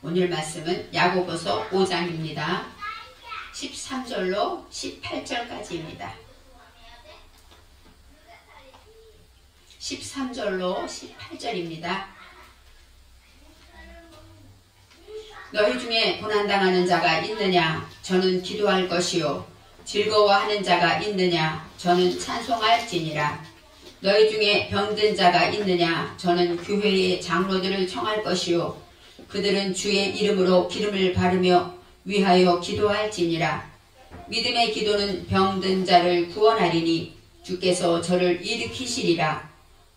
오늘 말씀은 야고보서 5장입니다. 13절로 18절까지입니다. 13절로 18절입니다. 너희 중에 고난당하는 자가 있느냐? 저는 기도할 것이요. 즐거워하는 자가 있느냐? 저는 찬송할지니라. 너희 중에 병든 자가 있느냐? 저는 교회의 장로들을 청할 것이요. 그들은 주의 이름으로 기름을 바르며 위하여 기도할지니라. 믿음의 기도는 병든 자를 구원하리니 주께서 저를 일으키시리라.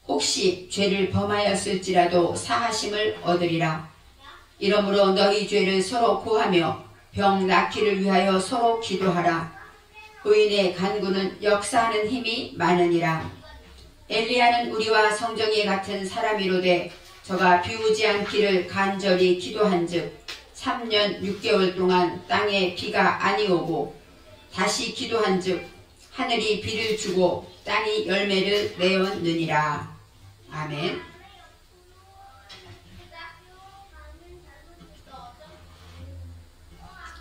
혹시 죄를 범하였을지라도 사하심을 얻으리라. 이러므로 너희 죄를 서로 고하며 병 낫기를 위하여 서로 기도하라. 의인의 간구는 역사하는 힘이 많으니라. 엘리야는 우리와 성정이 같은 사람이로되 저가 비오지 않기를 간절히 기도한즉 3년 6개월 동안 땅에 비가 아니오고 다시 기도한즉 하늘이 비를 주고 땅이 열매를 내었느니라. 아멘.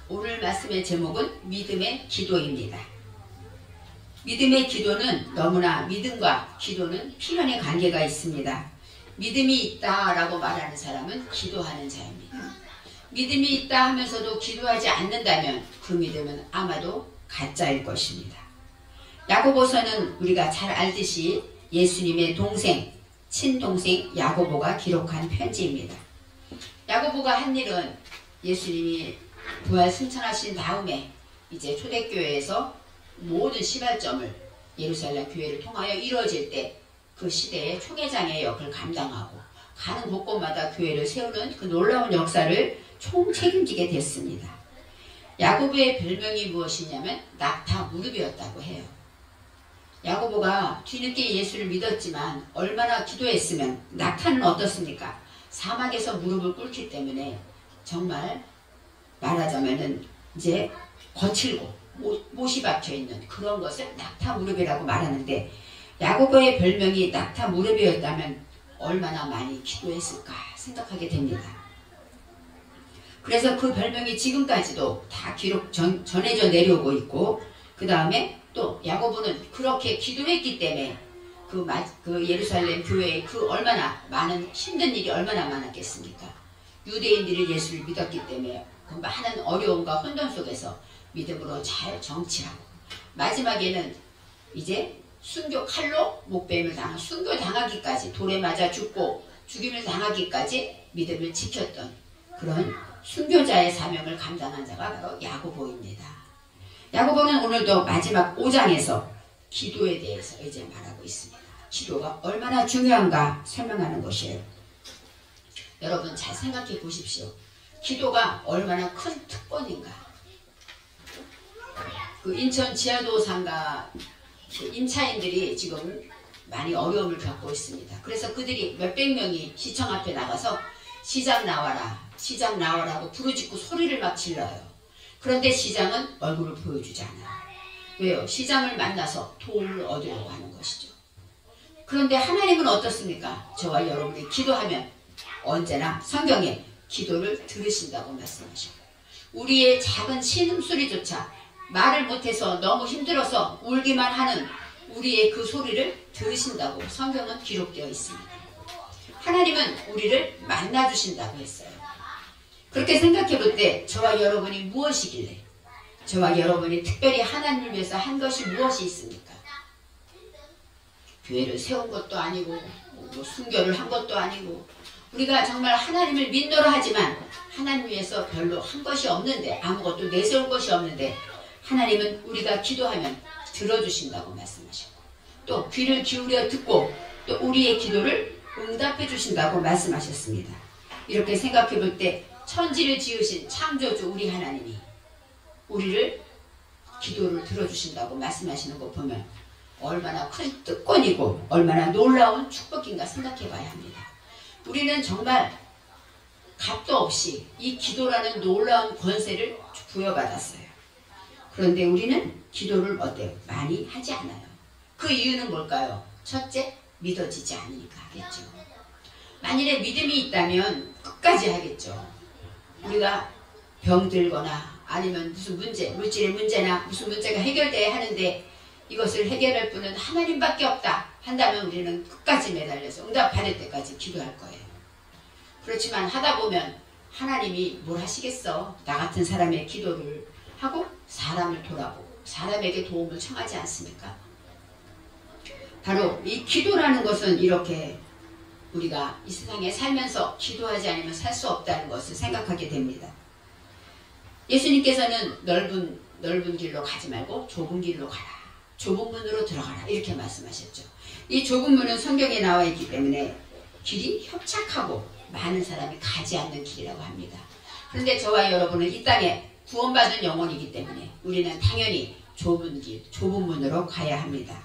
오늘 말씀의 제목은 믿음의 기도입니다. 믿음의 기도는 너무나 믿음과 기도는 필연의 관계가 있습니다. 믿음이 있다라고 말하는 사람은 기도하는 자입니다. 믿음이 있다 하면서도 기도하지 않는다면 그 믿음은 아마도 가짜일 것입니다. 야고보서는 우리가 잘 알듯이 예수님의 동생, 친동생 야고보가 기록한 편지입니다. 야고보가 한 일은 예수님이 부활 승천하신 다음에 이제 초대교회에서 모든 시발점을 예루살렘 교회를 통하여 이루어질 때 그 시대의 총회장의 역을 감당하고 가는 곳곳마다 교회를 세우는 그 놀라운 역사를 총책임지게 됐습니다. 야고보의 별명이 무엇이냐면 낙타 무릎이었다고 해요. 야고보가 뒤늦게 예수를 믿었지만 얼마나 기도했으면 낙타는 어떻습니까? 사막에서 무릎을 꿇기 때문에 정말 말하자면은 이제 거칠고 못이 박혀있는 그런 것을 낙타 무릎이라고 말하는데 야고보의 별명이 낙타 무릎이었다면 얼마나 많이 기도했을까 생각하게 됩니다. 그래서 그 별명이 지금까지도 다 전해져 내려오고 있고 그 다음에 또 야고보는 그렇게 기도했기 때문에 그 예루살렘 교회에 그 얼마나 많은 힘든 일이 얼마나 많았겠습니까? 유대인들이 예수를 믿었기 때문에 그 많은 어려움과 혼돈 속에서 믿음으로 잘 정치하고 마지막에는 이제 칼로 목베임을 당한 순교당하기까지 돌에 맞아 죽고 죽임을 당하기까지 믿음을 지켰던 그런 순교자의 사명을 감당한 자가 바로 야고보입니다. 야고보는 오늘도 마지막 5장에서 기도에 대해서 이제 말하고 있습니다. 기도가 얼마나 중요한가 설명하는 것이에요. 여러분 잘 생각해 보십시오. 기도가 얼마나 큰 특권인가. 그 인천 지하도 상가 임차인들이 지금 많이 어려움을 겪고 있습니다. 그래서 그들이 몇백 명이 시청 앞에 나가서 시장 나와라 시장 나와라고 부르짖고 소리를 막 질러요. 그런데 시장은 얼굴을 보여주지 않아요. 왜요? 시장을 만나서 도움을 얻으려고 하는 것이죠. 그런데 하나님은 어떻습니까? 저와 여러분이 기도하면 언제나 성경에 기도를 들으신다고 말씀하셔요. 우리의 작은 신음소리조차 말을 못해서 너무 힘들어서 울기만 하는 우리의 그 소리를 들으신다고 성경은 기록되어 있습니다. 하나님은 우리를 만나주신다고 했어요. 그렇게 생각해 볼 때 저와 여러분이 무엇이길래 저와 여러분이 특별히 하나님을 위해서 한 것이 무엇이 있습니까? 교회를 세운 것도 아니고 순교를 한 것도 아니고 우리가 정말 하나님을 믿노라 하지만 하나님 위해서 별로 한 것이 없는데 아무것도 내세운 것이 없는데 하나님은 우리가 기도하면 들어주신다고 말씀하셨고 또 귀를 기울여 듣고 또 우리의 기도를 응답해 주신다고 말씀하셨습니다. 이렇게 생각해 볼 때 천지를 지으신 창조주 우리 하나님이 우리를 기도를 들어주신다고 말씀하시는 거 보면 얼마나 큰 특권이고 얼마나 놀라운 축복인가 생각해 봐야 합니다. 우리는 정말 값도 없이 이 기도라는 놀라운 권세를 부여받았어요. 그런데 우리는 기도를 어때요? 많이 하지 않아요. 그 이유는 뭘까요? 첫째, 믿어지지 않으니까 하겠죠. 만일에 믿음이 있다면 끝까지 하겠죠. 우리가 병들거나 아니면 무슨 문제, 물질의 문제나 무슨 문제가 해결돼야 하는데 이것을 해결할 분은 하나님밖에 없다 한다면 우리는 끝까지 매달려서 응답 받을 때까지 기도할 거예요. 그렇지만 하다 보면 하나님이 뭘 하시겠어. 나 같은 사람의 기도를 하고 사람을 돌아보고 사람에게 도움을 청하지 않습니까? 바로 이 기도라는 것은 이렇게 우리가 이 세상에 살면서 기도하지 않으면 살 수 없다는 것을 생각하게 됩니다. 예수님께서는 넓은 길로 가지 말고 좁은 길로 가라. 좁은 문으로 들어가라. 이렇게 말씀하셨죠. 이 좁은 문은 성경에 나와 있기 때문에 길이 협착하고 많은 사람이 가지 않는 길이라고 합니다. 그런데 저와 여러분은 이 땅에 구원받은 영혼이기 때문에 우리는 당연히 좁은 길, 좁은 문으로 가야 합니다.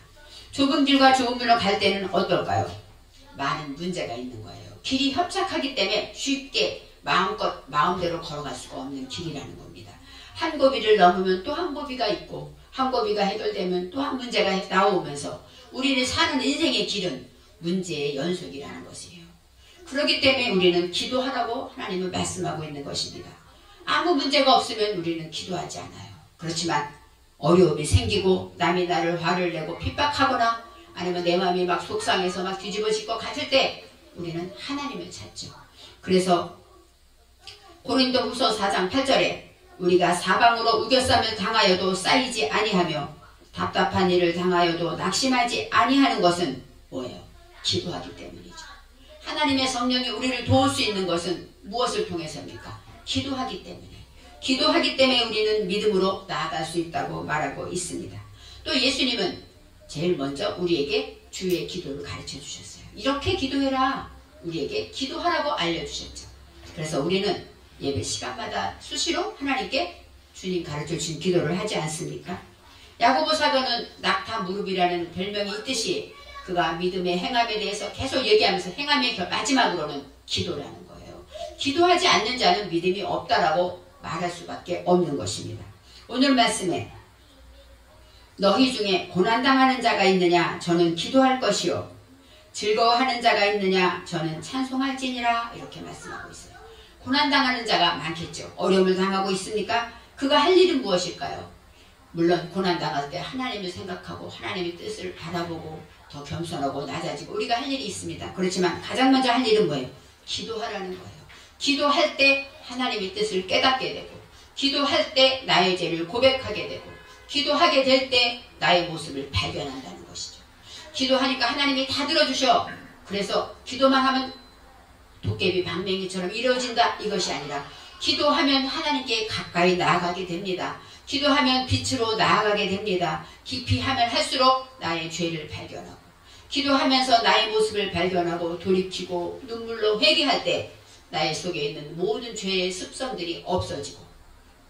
좁은 길과 좁은 문으로 갈 때는 어떨까요? 많은 문제가 있는 거예요. 길이 협착하기 때문에 쉽게 마음대로 걸어갈 수가 없는 길이라는 겁니다. 한 고비를 넘으면 또 한 고비가 있고 한 고비가 해결되면 또 한 문제가 나오면서 우리는 사는 인생의 길은 문제의 연속이라는 것이에요. 그렇기 때문에 우리는 기도하라고 하나님은 말씀하고 있는 것입니다. 아무 문제가 없으면 우리는 기도하지 않아요. 그렇지만 어려움이 생기고 남이 나를 화를 내고 핍박하거나 아니면 내 마음이 막 속상해서 막 뒤집어질 것 같을 때 우리는 하나님을 찾죠. 그래서 고린도후서 4장 8절에 우리가 사방으로 우겨쌈을 당하여도 쌓이지 아니하며 답답한 일을 당하여도 낙심하지 아니하는 것은 뭐예요? 기도하기 때문이죠. 하나님의 성령이 우리를 도울 수 있는 것은 무엇을 통해서입니까? 기도하기 때문에. 기도하기 때문에 우리는 믿음으로 나아갈 수 있다고 말하고 있습니다. 또 예수님은 제일 먼저 우리에게 주의 기도를 가르쳐 주셨어요. 이렇게 기도해라. 우리에게 기도하라고 알려주셨죠. 그래서 우리는 예배 시간마다 수시로 하나님께 주님 가르쳐 주신 기도를 하지 않습니까? 야고보 사도는 낙타 무릎이라는 별명이 있듯이 그가 믿음의 행함에 대해서 계속 얘기하면서 행함의 마지막으로는 기도라는 거예요. 기도하지 않는 자는 믿음이 없다라고 말할 수밖에 없는 것입니다. 오늘 말씀에 너희 중에 고난당하는 자가 있느냐? 저는 기도할 것이요. 즐거워하는 자가 있느냐? 저는 찬송할지니라. 이렇게 말씀하고 있어요. 고난당하는 자가 많겠죠. 어려움을 당하고 있으니까 그가 할 일은 무엇일까요? 물론 고난당할 때 하나님을 생각하고 하나님의 뜻을 바라보고 더 겸손하고 낮아지고 우리가 할 일이 있습니다. 그렇지만 가장 먼저 할 일은 뭐예요? 기도하라는 거예요. 기도할 때 하나님의 뜻을 깨닫게 되고 기도할 때 나의 죄를 고백하게 되고 기도하게 될 때 나의 모습을 발견한다는 것이죠. 기도하니까 하나님이 다 들어주셔. 그래서 기도만 하면 도깨비 방맹이처럼 이루어진다 이것이 아니라 기도하면 하나님께 가까이 나아가게 됩니다. 기도하면 빛으로 나아가게 됩니다. 깊이 하면 할수록 나의 죄를 발견하고 기도하면서 나의 모습을 발견하고 돌이키고 눈물로 회개할 때 나의 속에 있는 모든 죄의 습성들이 없어지고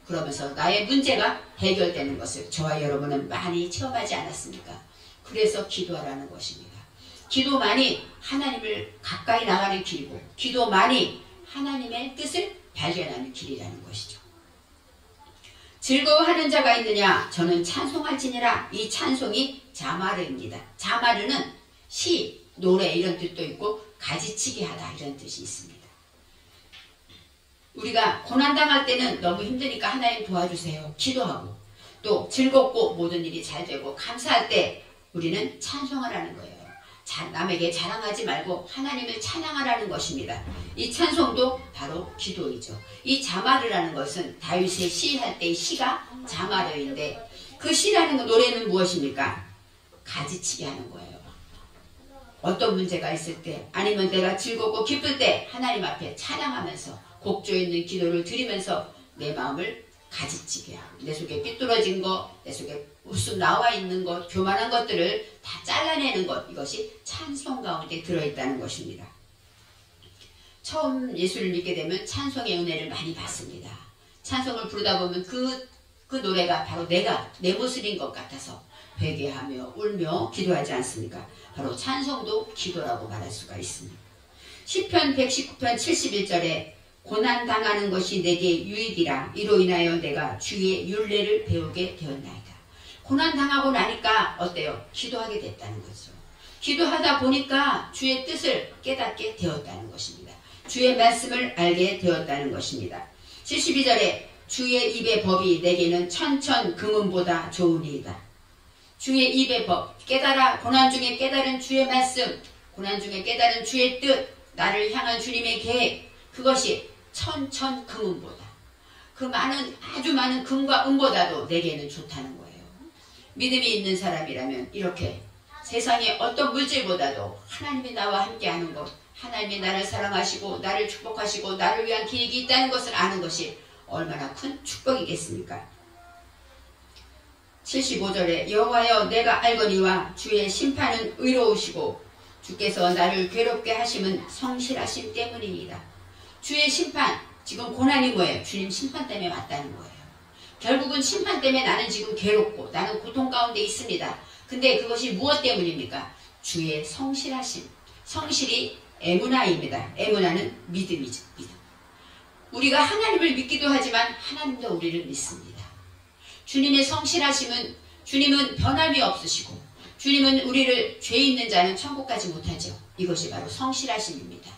그러면서 나의 문제가 해결되는 것을 저와 여러분은 많이 체험하지 않았습니까? 그래서 기도하라는 것입니다. 기도만이 하나님을 가까이 나가는 길이고 기도만이 하나님의 뜻을 발견하는 길이라는 것이죠. 즐거워하는 자가 있느냐? 저는 찬송할지니라. 이 찬송이 자마르입니다. 자마르는 시, 노래 이런 뜻도 있고 가지치기 하다 이런 뜻이 있습니다. 우리가 고난당할 때는 너무 힘드니까 하나님 도와주세요. 기도하고 또 즐겁고 모든 일이 잘 되고 감사할 때 우리는 찬송하라는 거예요. 남에게 자랑하지 말고 하나님을 찬양하라는 것입니다. 이 찬송도 바로 기도이죠. 이 자마르라는 것은 다윗의 시할 때의 시가 자마르인데 그 시라는 노래는 무엇입니까? 가지치기 하는 거예요. 어떤 문제가 있을 때 아니면 내가 즐겁고 기쁠 때 하나님 앞에 찬양하면서 곡조 있는 기도를 드리면서 내 마음을 가지치게 하고 내 속에 삐뚤어진 것, 내 속에 웃음 나와 있는 것, 교만한 것들을 다 잘라내는 것 이것이 찬송 가운데 들어있다는 것입니다. 처음 예수를 믿게 되면 찬송의 은혜를 많이 받습니다. 찬송을 부르다 보면 그 노래가 바로 내 모습인 것 같아서 회개하며 울며 기도하지 않습니까? 바로 찬송도 기도라고 말할 수가 있습니다. 시편 119편 71절에 고난당하는 것이 내게 유익이라 이로 인하여 내가 주의 율례를 배우게 되었나이다. 고난당하고 나니까 어때요? 기도하게 됐다는 거죠. 기도하다 보니까 주의 뜻을 깨닫게 되었다는 것입니다. 주의 말씀을 알게 되었다는 것입니다. 72절에 주의 입의 법이 내게는 천천 금은보다 좋으니이다. 주의 입의 법, 깨달아 고난 중에 깨달은 주의 말씀, 고난 중에 깨달은 주의 뜻, 나를 향한 주님의 계획, 그것이 천천 금은보다, 그 많은 아주 많은 금과 은보다도 내게는 좋다는 거예요. 믿음이 있는 사람이라면 이렇게 세상의 어떤 물질보다도 하나님이 나와 함께하는 것, 하나님이 나를 사랑하시고 나를 축복하시고 나를 위한 계획이 있다는 것을 아는 것이 얼마나 큰 축복이겠습니까? 75절에 여호와여 내가 알거니와 주의 심판은 의로우시고 주께서 나를 괴롭게 하심은 성실하심 때문이니이다. 주의 심판, 지금 고난이 뭐예요? 주님 심판 때문에 왔다는 거예요. 결국은 심판 때문에 나는 지금 괴롭고 나는 고통 가운데 있습니다. 근데 그것이 무엇 때문입니까? 주의 성실하심. 성실이 에무나입니다. 에무나는 믿음이죠. 믿음. 우리가 하나님을 믿기도 하지만 하나님도 우리를 믿습니다. 주님의 성실하심은, 주님은 변함이 없으시고 주님은 우리를 죄 있는 자는 천국 가지 못하죠. 이것이 바로 성실하심입니다.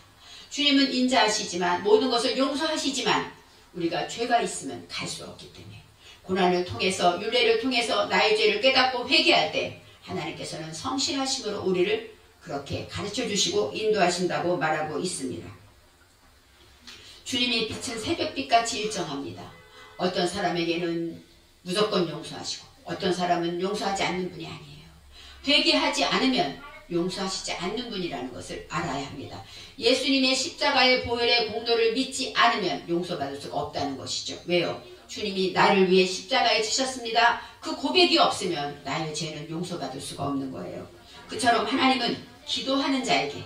주님은 인자하시지만 모든 것을 용서하시지만 우리가 죄가 있으면 갈 수 없기 때문에 고난을 통해서 율례를 통해서 나의 죄를 깨닫고 회개할 때 하나님께서는 성실하심으로 우리를 그렇게 가르쳐 주시고 인도하신다고 말하고 있습니다. 주님의 빛은 새벽빛같이 일정합니다. 어떤 사람에게는 무조건 용서하시고 어떤 사람은 용서하지 않는 분이 아니에요. 회개하지 않으면 용서하시지 않는 분이라는 것을 알아야 합니다. 예수님의 십자가의 보혈의 공로를 믿지 않으면 용서받을 수가 없다는 것이죠. 왜요? 주님이 나를 위해 십자가에 지셨습니다. 그 고백이 없으면 나의 죄는 용서받을 수가 없는 거예요. 그처럼 하나님은 기도하는 자에게,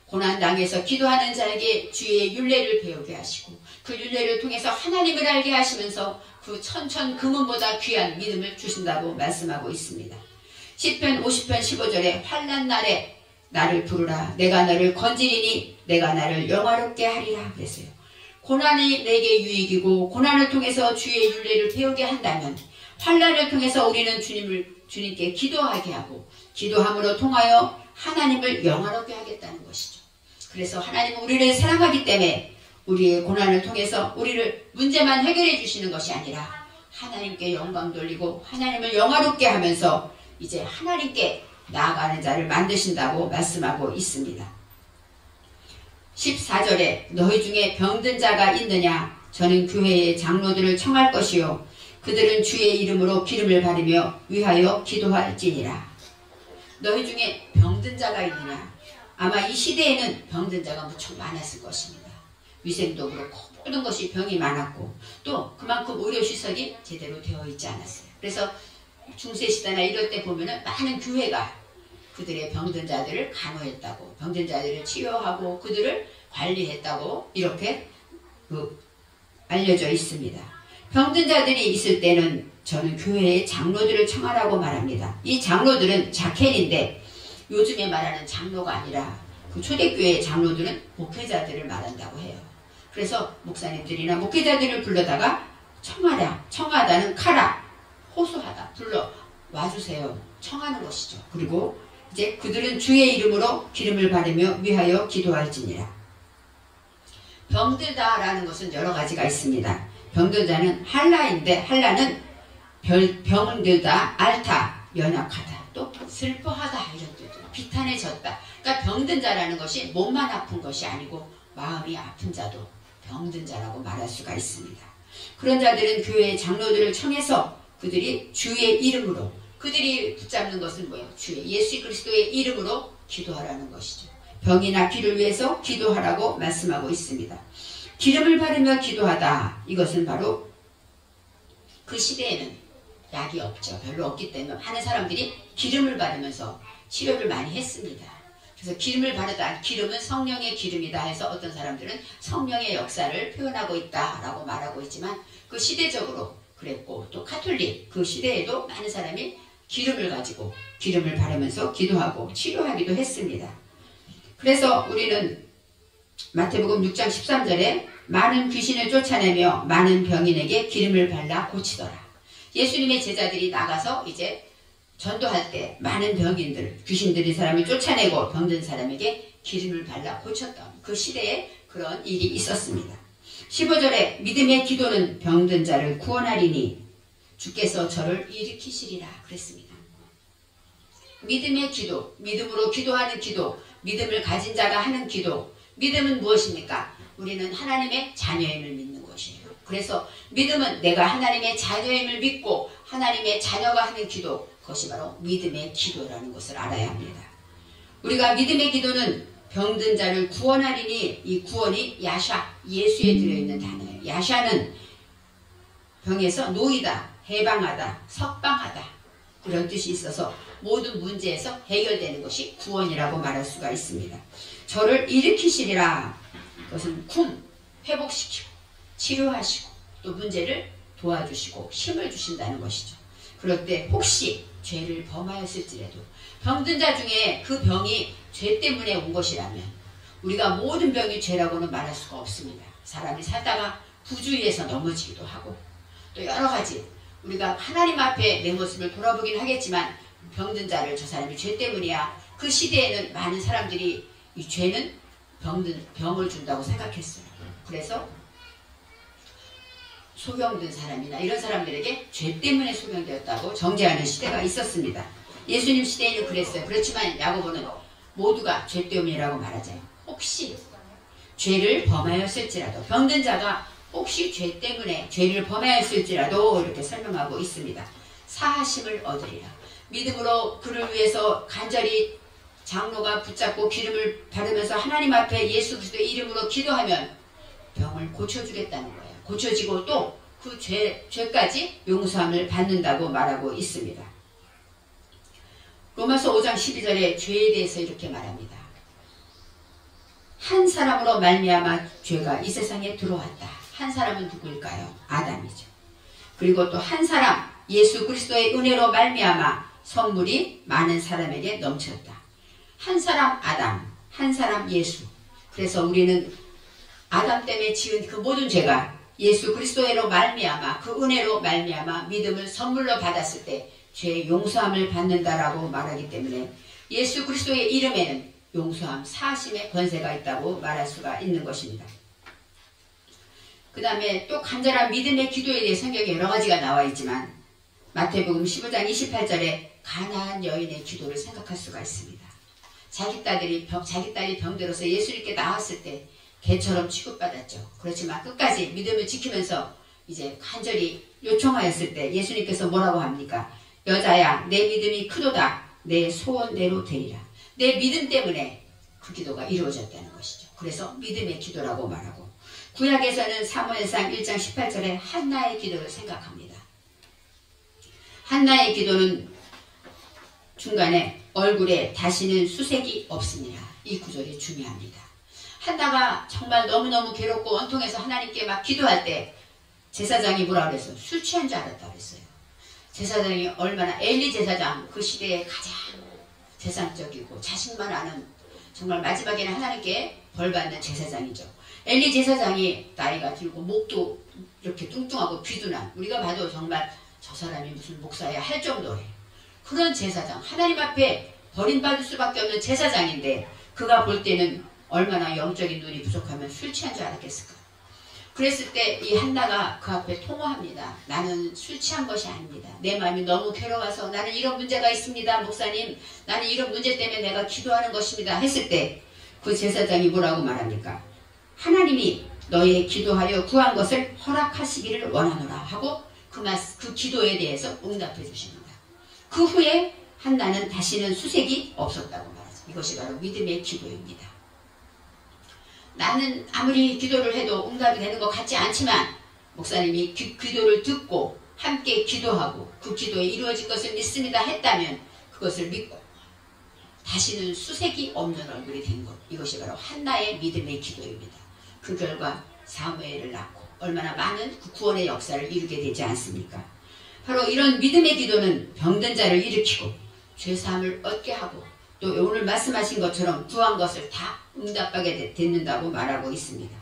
고난당해서 기도하는 자에게 주의 율례를 배우게 하시고 그 율례를 통해서 하나님을 알게 하시면서 그 천천 금은보다 귀한 믿음을 주신다고 말씀하고 있습니다. 시편 50편 15절에 환난 날에 나를 부르라 내가 너를 건지리니 내가 나를 영화롭게 하리라 그랬어요. 고난이 내게 유익이고 고난을 통해서 주의 율례를 배우게 한다면 환난을 통해서 우리는 주님께 기도하게 하고 기도함으로 통하여 하나님을 영화롭게 하겠다는 것이죠. 그래서 하나님은 우리를 사랑하기 때문에 우리의 고난을 통해서 우리를 문제만 해결해 주시는 것이 아니라 하나님께 영광 돌리고 하나님을 영화롭게 하면서 이제 하나님께 나아가는 자를 만드신다고 말씀하고 있습니다. 14절에 너희 중에 병든 자가 있느냐? 저는 교회의 장로들을 청할 것이요 그들은 주의 이름으로 기름을 바르며 위하여 기도할지니라. 너희 중에 병든 자가 있느냐? 아마 이 시대에는 병든 자가 무척 많았을 것입니다. 위생도 그렇고 모든 것이 병이 많았고 또 그만큼 의료시설이 제대로 되어 있지 않았어요. 그래서 중세시대나 이럴 때 보면은 많은 교회가 그들의 병든 자들을 간호했다고, 병든 자들을 치료하고 그들을 관리했다고 이렇게 알려져 있습니다. 병든 자들이 있을 때는 저는 교회의 장로들을 청하라고 말합니다. 이 장로들은 자켈인데 요즘에 말하는 장로가 아니라 그 초대교회의 장로들은 목회자들을 말한다고 해요. 그래서 목사님들이나 목회자들을 불러다가 청하다는 카라, 호소하다, 불러 와주세요. 청하는 것이죠. 그리고 이제 그들은 주의 이름으로 기름을 바르며 위하여 기도할지니라. 병들다라는 것은 여러 가지가 있습니다. 병들다는 할라인데 할라는 병들다, 앓다, 연약하다, 또 슬퍼하다 이런 뜻으로 비탄해졌다. 그러니까 병든 자라는 것이 몸만 아픈 것이 아니고 마음이 아픈 자도 병든 자라고 말할 수가 있습니다. 그런 자들은 교회의 장로들을 청해서 그들이 주의 이름으로, 그들이 붙잡는 것은 뭐예요? 주의 예수 그리스도의 이름으로 기도하라는 것이죠. 병이나 귀를 위해서 기도하라고 말씀하고 있습니다. 기름을 바르며 기도하다, 이것은 바로 그 시대에는 약이 없죠. 별로 없기 때문에 많은 사람들이 기름을 바르면서 치료를 많이 했습니다. 그래서 기름을 바르다, 기름은 성령의 기름이다 해서 어떤 사람들은 성령의 역사를 표현하고 있다라고 말하고 있지만 그 시대적으로 그랬고 또 카톨릭 그 시대에도 많은 사람이 기름을 가지고 기름을 바르면서 기도하고 치료하기도 했습니다. 그래서 우리는 마태복음 6장 13절에 많은 귀신을 쫓아내며 많은 병인에게 기름을 발라 고치더라. 예수님의 제자들이 나가서 이제 전도할 때 많은 병인들, 귀신 들린 사람을 쫓아내고 병든 사람에게 기름을 발라 고쳤던 그 시대에 그런 일이 있었습니다. 15절에 믿음의 기도는 병든 자를 구원하리니 주께서 저를 일으키시리라 그랬습니다. 믿음의 기도, 믿음으로 기도하는 기도, 믿음을 가진 자가 하는 기도. 믿음은 무엇입니까? 우리는 하나님의 자녀임을 믿는 것이에요. 그래서 믿음은 내가 하나님의 자녀임을 믿고 하나님의 자녀가 하는 기도, 그것이 바로 믿음의 기도라는 것을 알아야 합니다. 우리가 믿음의 기도는 병든 자를 구원하리니, 이 구원이 야샤, 예수에 들어있는 단어예요. 야샤는 병에서 놓이다, 해방하다, 석방하다, 그런 뜻이 있어서 모든 문제에서 해결되는 것이 구원이라고 말할 수가 있습니다. 저를 일으키시리라. 그것은 회복시키고 치료하시고 또 문제를 도와주시고 힘을 주신다는 것이죠. 그럴 때 혹시 죄를 범하였을지라도, 병든 자 중에 그 병이 죄 때문에 온 것이라면 우리가 모든 병이 죄라고는 말할 수가 없습니다. 사람이 살다가 부주의해서 넘어지기도 하고 또 여러 가지, 우리가 하나님 앞에 내 모습을 돌아보긴 하겠지만 병든 자를 저 사람이 죄 때문이야. 그 시대에는 많은 사람들이 이 죄는 병을 준다고 생각했어요. 그래서 소경된 사람이나 이런 사람들에게 죄 때문에 소경되었다고 정죄하는 시대가 있었습니다. 예수님 시대에는 그랬어요. 그렇지만 야고보는 모두가 죄 때문이라고 말하잖아요. 혹시 죄를 범하였을지라도, 병든 자가 혹시 죄 때문에 죄를 범하였을지라도 이렇게 설명하고 있습니다. 사하심을 얻으리라. 믿음으로 그를 위해서 간절히 장로가 붙잡고 기름을 바르면서 하나님 앞에 예수 그리스도의 이름으로 기도하면 병을 고쳐주겠다는 거예요. 고쳐지고 또 그 죄까지 용서함을 받는다고 말하고 있습니다. 로마서 5장 12절에 죄에 대해서 이렇게 말합니다. 한 사람으로 말미암아 죄가 이 세상에 들어왔다. 한 사람은 누구일까요? 아담이죠. 그리고 또 한 사람, 예수 그리스도의 은혜로 말미암아 선물이 많은 사람에게 넘쳤다. 한 사람 아담, 한 사람 예수. 그래서 우리는 아담 때문에 지은 그 모든 죄가 예수 그리스도로 말미암아, 그 은혜로 말미암아 믿음을 선물로 받았을 때 죄의 용서함을 받는다라고 말하기 때문에 예수 그리스도의 이름에는 용서함, 사하심의 권세가 있다고 말할 수가 있는 것입니다. 그 다음에 또 간절한 믿음의 기도에 대해 성경에 여러 가지가 나와 있지만 마태복음 15장 28절에 가나안 여인의 기도를 생각할 수가 있습니다. 자기 딸이 병들어서 예수님께 나왔을 때 개처럼 취급받았죠. 그렇지만 끝까지 믿음을 지키면서 이제 간절히 요청하였을 때 예수님께서 뭐라고 합니까? 여자야, 내 믿음이 크도다. 내 소원대로 되리라. 내 믿음 때문에 그 기도가 이루어졌다는 것이죠. 그래서 믿음의 기도라고 말하고, 구약에서는 사무엘상 1장 18절에 한나의 기도를 생각합니다. 한나의 기도는 중간에 얼굴에 다시는 수색이 없으니라. 이 구절이 중요합니다. 한나가 정말 너무너무 괴롭고 원통해서 하나님께 막 기도할 때 제사장이 뭐라 그랬어요? 술 취한 줄 알았다 그랬어요. 제사장이 얼마나, 엘리 제사장, 그 시대에 가장 세상적이고 자식만 아는, 정말 마지막에는 하나님께 벌받는 제사장이죠. 엘리 제사장이 나이가 들고 목도 이렇게 뚱뚱하고 귀도 난, 우리가 봐도 정말 저 사람이 무슨 목사야 할 정도예요. 그런 제사장, 하나님 앞에 버림받을 수밖에 없는 제사장인데 그가 볼 때는 얼마나 영적인 눈이 부족하면 술 취한 줄 알았겠을까. 그랬을 때 이 한나가 그 앞에 통화합니다. 나는 술 취한 것이 아닙니다. 내 마음이 너무 괴로워서 나는 이런 문제가 있습니다. 목사님, 나는 이런 문제 때문에 내가 기도하는 것입니다. 했을 때 그 제사장이 뭐라고 말합니까? 하나님이 너의 기도하여 구한 것을 허락하시기를 원하노라 하고 그 기도에 대해서 응답해 주십니다. 그 후에 한나는 다시는 수색이 없었다고 말하죠. 이것이 바로 믿음의 기도입니다. 나는 아무리 기도를 해도 응답이 되는 것 같지 않지만 목사님이 기도를 듣고 함께 기도하고 그 기도에 이루어진 것을 믿습니다 했다면 그것을 믿고 다시는 수색이 없는 얼굴이 된 것, 이것이 바로 한나의 믿음의 기도입니다. 그 결과 사무엘을 낳고 얼마나 많은 그 구원의 역사를 이루게 되지 않습니까? 바로 이런 믿음의 기도는 병든 자를 일으키고 죄사함을 얻게 하고 또 오늘 말씀하신 것처럼 구한 것을 다 응답하게 된다고 말하고 있습니다.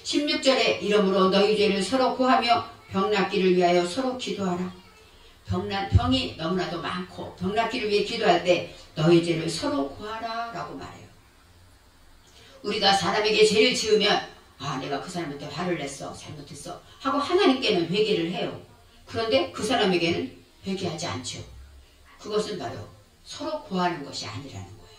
16절에 이러므로 너희 죄를 서로 구하며 병 낫기를 위하여 서로 기도하라. 병이 너무나도 많고 병 낫기를 위해 기도할 때 너희 죄를 서로 구하라 라고 말해요. 우리가 사람에게 죄를 지으면 아 내가 그 사람한테 화를 냈어 잘못했어 하고 하나님께는 회개를 해요. 그런데 그 사람에게는 회개하지 않죠. 그것은 바로 서로 고하는 것이 아니라는 거예요.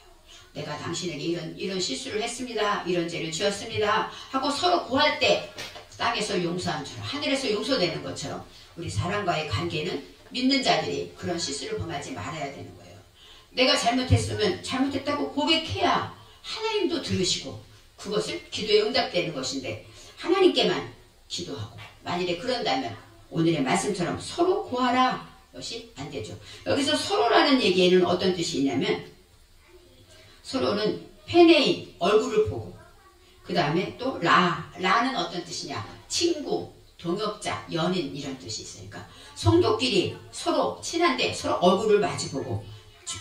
내가 당신에게 이런 실수를 했습니다. 이런 죄를 지었습니다. 하고 서로 고할 때 땅에서 용서한 처럼 하늘에서 용서되는 것처럼 우리 사람과의 관계는 믿는 자들이 그런 실수를 범하지 말아야 되는 거예요. 내가 잘못했으면 잘못했다고 고백해야 하나님도 들으시고 그것을 기도에 응답되는 것인데 하나님께만 기도하고 만일에 그런다면 오늘의 말씀처럼 서로 고하라 것이 안 되죠. 여기서 서로라는 얘기에는 어떤 뜻이 있냐면 서로는 페네인 얼굴을 보고 그 다음에 또 라는 어떤 뜻이냐 친구, 동역자, 연인 이런 뜻이 있으니까 성도끼리 서로 친한데 서로 얼굴을 마주보고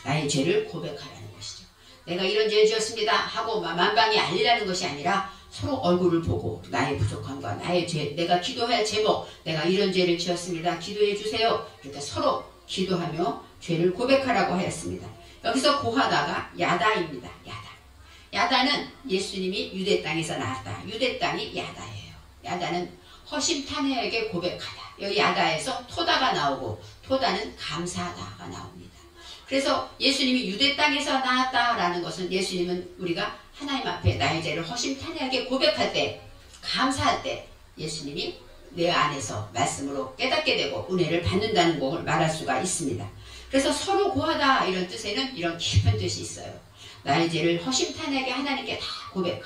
나의 죄를 고백하라는 것이죠. 내가 이런 죄를 지었습니다 하고 만방에 알리라는 것이 아니라 서로 얼굴을 보고 나의 부족함과 나의 죄, 내가 기도할 제목, 내가 이런 죄를 지었습니다. 기도해 주세요. 이렇게 서로 기도하며 죄를 고백하라고 하였습니다. 여기서 고하다가 야다입니다. 야다는 예수님이 유대 땅에서 나왔다. 유대 땅이 야다예요. 야다는 허심탄회하게 고백하다. 여기 야다에서 토다가 나오고 토다는 감사하다가 나옵니다. 그래서 예수님이 유대 땅에서 나왔다라는 것은 예수님은 우리가 하나님 앞에 나의 죄를 허심탄회하게 고백할 때 감사할 때 예수님이 내 안에서 말씀으로 깨닫게 되고 은혜를 받는다는 것을 말할 수가 있습니다. 그래서 서로 고하다 이런 뜻에는 이런 깊은 뜻이 있어요. 나의 죄를 허심탄회하게 하나님께 다 고백하고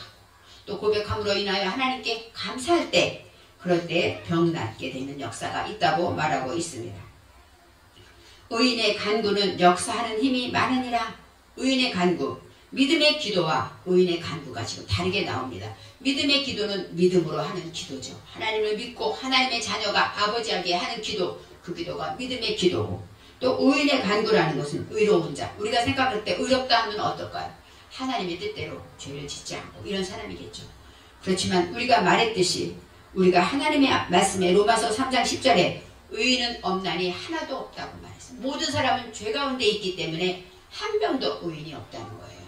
또 고백함으로 인하여 하나님께 감사할 때 그럴 때 병 낫게 되는 역사가 있다고 말하고 있습니다. 의인의 간구는 역사하는 힘이 많으니라. 의인의 간구, 믿음의 기도와 의인의 간구가 지금 다르게 나옵니다. 믿음의 기도는 믿음으로 하는 기도죠. 하나님을 믿고 하나님의 자녀가 아버지에게 하는 기도, 그 기도가 믿음의 기도고 또 의인의 간구라는 것은 의로운 자. 우리가 생각할 때 의롭다 하면 어떨까요? 하나님의 뜻대로 죄를 짓지 않고 이런 사람이겠죠. 그렇지만 우리가 말했듯이 우리가 하나님의 말씀에 로마서 3장 10절에 의인은 없나니 하나도 없다고 말했습니다. 모든 사람은 죄 가운데 있기 때문에 한 명도 의인이 없다는 거예요.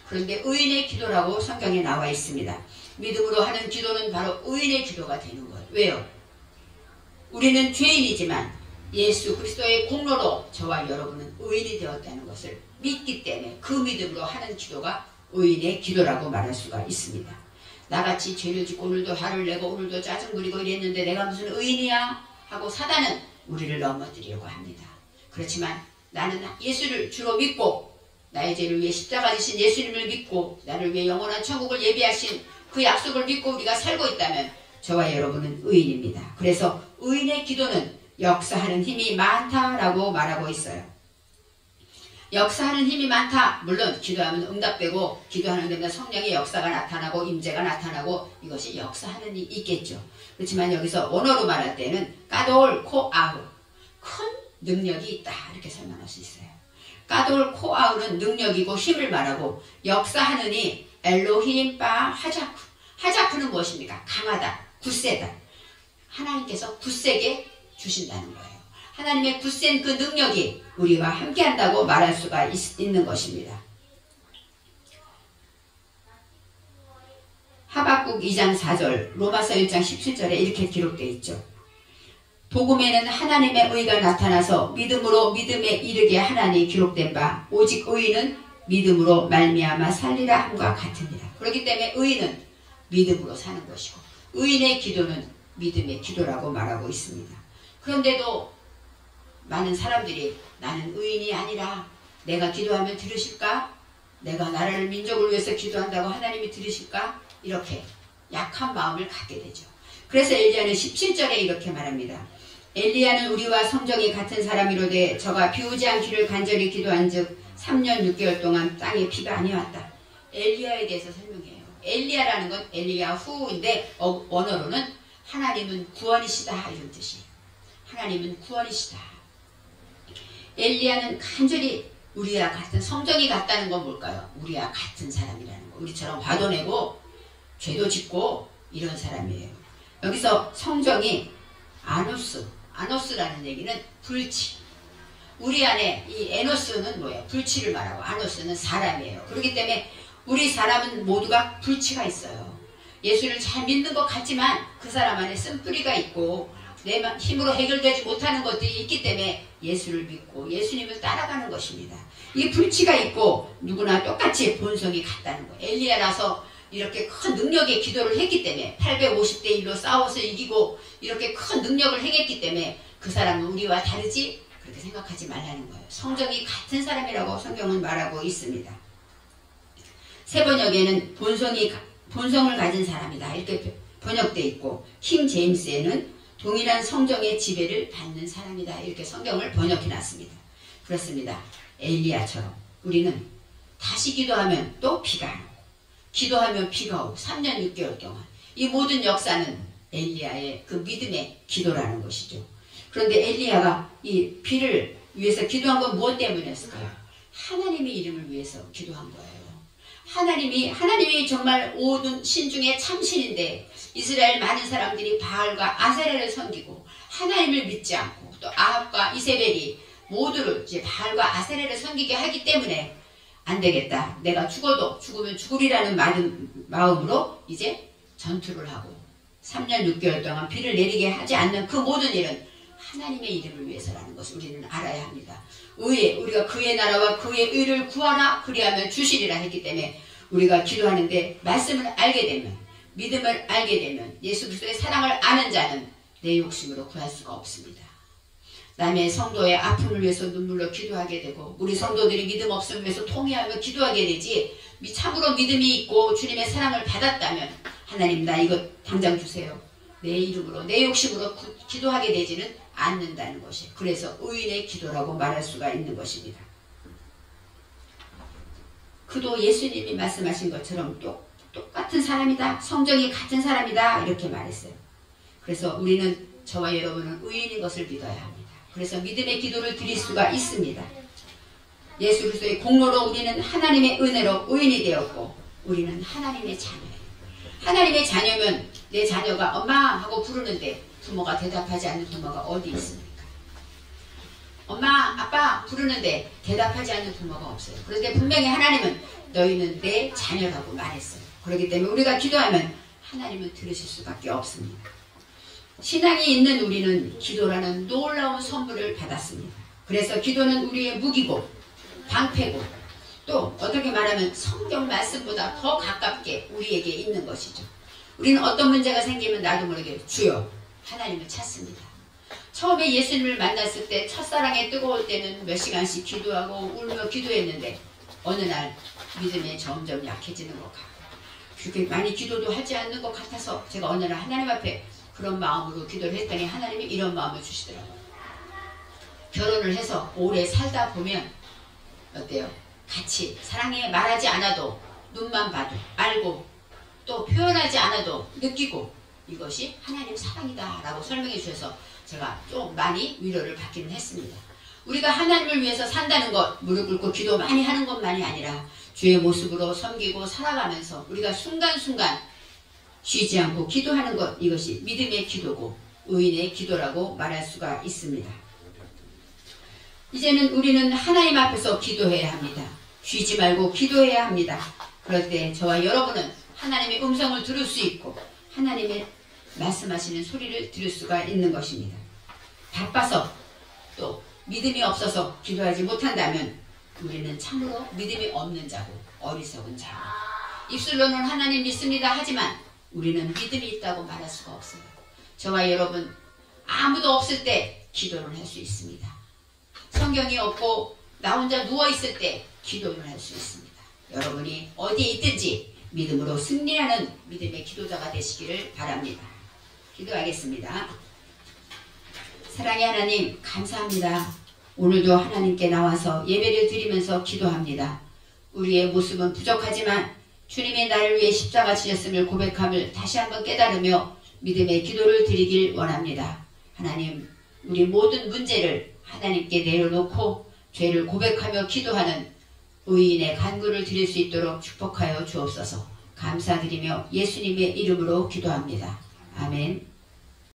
그런데 의인의 기도라고 성경에 나와 있습니다. 믿음으로 하는 기도는 바로 의인의 기도가 되는 거예요. 왜요? 우리는 죄인이지만 예수 그리스도의 공로로 저와 여러분은 의인이 되었다는 것을 믿기 때문에 그 믿음으로 하는 기도가 의인의 기도라고 말할 수가 있습니다. 나같이 죄를 짓고 오늘도 화를 내고 오늘도 짜증 부리고 이랬는데 내가 무슨 의인이야? 하고 사단은 우리를 넘어뜨리려고 합니다. 그렇지만 나는 예수를 주로 믿고 나의 죄를 위해 십자가 지신 예수님을 믿고 나를 위해 영원한 천국을 예비하신 그 약속을 믿고 우리가 살고 있다면 저와 여러분은 의인입니다. 그래서 의인의 기도는 역사하는 힘이 많다라고 말하고 있어요. 역사하는 힘이 많다. 물론 기도하면 응답되고 기도하는 데마다 성령의 역사가 나타나고 임재가 나타나고 이것이 역사하는 일이 있겠죠. 그렇지만 여기서 원어로 말할 때는 까돌 코아우 큰 능력이 있다 이렇게 설명할 수 있어요. 까돌 코아우는 능력이고 힘을 말하고 역사하느니 엘로힘 바 하자쿠. 하자쿠는 무엇입니까? 강하다, 굳세다. 하나님께서 굳세게 주신다는 거예요. 하나님의 굳센 그 능력이 우리와 함께한다고 말할 수가 있는 것입니다. 하박국 2장 4절, 로마서 1장 17절에 이렇게 기록되어 있죠. 복음에는 하나님의 의가 나타나서 믿음으로 믿음에 이르게 하나니 기록된 바 오직 의인은 믿음으로 말미암아 살리라 함과 같으니라. 그렇기 때문에 의인은 믿음으로 사는 것이고 의인의 기도는 믿음의 기도라고 말하고 있습니다. 그런데도 많은 사람들이 나는 의인이 아니라 내가 기도하면 들으실까? 내가 나라를 민족을 위해서 기도한다고 하나님이 들으실까? 이렇게 약한 마음을 갖게 되죠. 그래서 엘리야는 17절에 이렇게 말합니다. 엘리야는 우리와 성정이 같은 사람이로되 저가 비오지 않기를 간절히 기도한 즉 3년 6개월 동안 땅에 비가 아니었다. 엘리야에 대해서 설명해요. 엘리야라는 건 엘리야후인데 원어로는 하나님은 구원이시다 이런 뜻이에요. 하나님은 구원이시다. 엘리야는 간절히 우리와 같은 성정이 같다는 건 뭘까요? 우리와 같은 사람이라는 거. 우리처럼 화도 내고 죄도 짓고 이런 사람이에요. 여기서 성정이 아노스라는 얘기는 불치. 우리 안에 이 에노스는 뭐예요? 불치를 말하고 아노스는 사람이에요. 그렇기 때문에 우리 사람은 모두가 불치가 있어요. 예수를 잘 믿는 것 같지만 그 사람 안에 쓴뿌리가 있고 내 힘으로 해결되지 못하는 것들이 있기 때문에 예수를 믿고 예수님을 따라가는 것입니다. 이 불치가 있고 누구나 똑같이 본성이 같다는 거예요. 엘리야라서 이렇게 큰 능력의 기도를 했기 때문에 850대 1로 싸워서 이기고 이렇게 큰 능력을 행했기 때문에 그 사람은 우리와 다르지? 그렇게 생각하지 말라는 거예요. 성정이 같은 사람이라고 성경은 말하고 있습니다. 새 번역에는 본성을 가진 사람이다 이렇게 번역되어 있고 킹 제임스에는 동일한 성정의 지배를 받는 사람이다 이렇게 성경을 번역해 놨습니다. 그렇습니다. 엘리야처럼 우리는 다시 기도하면 또 비가 안 오고 기도하면 비가 오고 3년 6개월 동안 이 모든 역사는 엘리야의 그 믿음의 기도라는 것이죠. 그런데 엘리야가 이 비를 위해서 기도한 건 무엇 때문이었을까요? 하나님의 이름을 위해서 기도한 거예요. 하나님이 정말 모든 신 중에 참신인데 이스라엘 많은 사람들이 바알과 아세라를 섬기고 하나님을 믿지 않고 또 아합과 이세벨이 모두를 이제 바알과 아세라를 섬기게 하기 때문에 안 되겠다. 내가 죽으면 죽으리라는 마음으로 이제 전투를 하고 3년 6개월 동안 비를 내리게 하지 않는 그 모든 일은 하나님의 이름을 위해서라는 것을 우리는 알아야 합니다. 우리가 그의 나라와 그의 의를 구하라 그리하면 주시리라 했기 때문에 우리가 기도하는데 말씀을 알게 되면 믿음을 알게 되면 예수 그리스도의 사랑을 아는 자는 내 욕심으로 구할 수가 없습니다. 남의 성도의 아픔을 위해서 눈물로 기도하게 되고 우리 성도들이 믿음 없음을 위해서 통회하며 기도하게 되지 참으로 믿음이 있고 주님의 사랑을 받았다면 하나님 나 이거 당장 주세요. 내 이름으로 내 욕심으로 기도하게 되지는 않는다는 것이 그래서 의인의 기도라고 말할 수가 있는 것입니다. 그도 예수님이 말씀하신 것처럼 똑같은 사람이다. 성정이 같은 사람이다. 이렇게 말했어요. 그래서 우리는 저와 여러분은 의인인 것을 믿어야 합니다. 그래서 믿음의 기도를 드릴 수가 있습니다. 예수 그리스도의 공로로 우리는 하나님의 은혜로 의인이 되었고 우리는 하나님의 자녀예요. 하나님의 자녀면 내 자녀가 엄마 하고 부르는데 부모가 대답하지 않는 부모가 어디 있습니까? 엄마 아빠 부르는데 대답하지 않는 부모가 없어요. 그런데 분명히 하나님은 너희는 내 자녀라고 말했어요. 그렇기 때문에 우리가 기도하면 하나님은 들으실 수밖에 없습니다. 신앙이 있는 우리는 기도라는 놀라운 선물을 받았습니다. 그래서 기도는 우리의 무기고 방패고 또 어떻게 말하면 성경 말씀보다 더 가깝게 우리에게 있는 것이죠. 우리는 어떤 문제가 생기면 나도 모르게 주여 하나님을 찾습니다. 처음에 예수님을 만났을 때 첫사랑에 뜨거울 때는 몇 시간씩 기도하고 울며 기도했는데 어느 날 믿음이 점점 약해지는 것 같고 그렇게 많이 기도도 하지 않는 것 같아서 제가 어느 날 하나님 앞에 그런 마음으로 기도를 했더니 하나님이 이런 마음을 주시더라고요. 결혼을 해서 오래 살다 보면 어때요? 같이 사랑해 말하지 않아도 눈만 봐도 알고 또 표현하지 않아도 느끼고 이것이 하나님 사랑이다 라고 설명해 주셔서 제가 좀 많이 위로를 받기는 했습니다. 우리가 하나님을 위해서 산다는 것 무릎 꿇고 기도 많이 하는 것만이 아니라 주의 모습으로 섬기고 살아가면서 우리가 순간순간 쉬지 않고 기도하는 것 이것이 믿음의 기도고 의인의 기도라고 말할 수가 있습니다. 이제는 우리는 하나님 앞에서 기도해야 합니다. 쉬지 말고 기도해야 합니다. 그럴 때 저와 여러분은 하나님의 음성을 들을 수 있고 하나님의 말씀하시는 소리를 들을 수가 있는 것입니다. 바빠서 또 믿음이 없어서 기도하지 못한다면 우리는 참으로 믿음이 없는 자고 어리석은 자고 입술로는 하나님 믿습니다 하지만 우리는 믿음이 있다고 말할 수가 없어요. 저와 여러분 아무도 없을 때 기도를 할 수 있습니다. 성경이 없고 나 혼자 누워있을 때 기도를 할 수 있습니다. 여러분이 어디에 있든지 믿음으로 승리하는 믿음의 기도자가 되시기를 바랍니다. 기도하겠습니다. 사랑의 하나님 감사합니다. 오늘도 하나님께 나와서 예배를 드리면서 기도합니다. 우리의 모습은 부족하지만 주님이 나를 위해 십자가 지셨음을 고백함을 다시 한번 깨달으며 믿음의 기도를 드리길 원합니다. 하나님 우리 모든 문제를 하나님께 내려놓고 죄를 고백하며 기도하는 의인의 간구를 드릴 수 있도록 축복하여 주옵소서. 감사드리며 예수님의 이름으로 기도합니다. 아멘.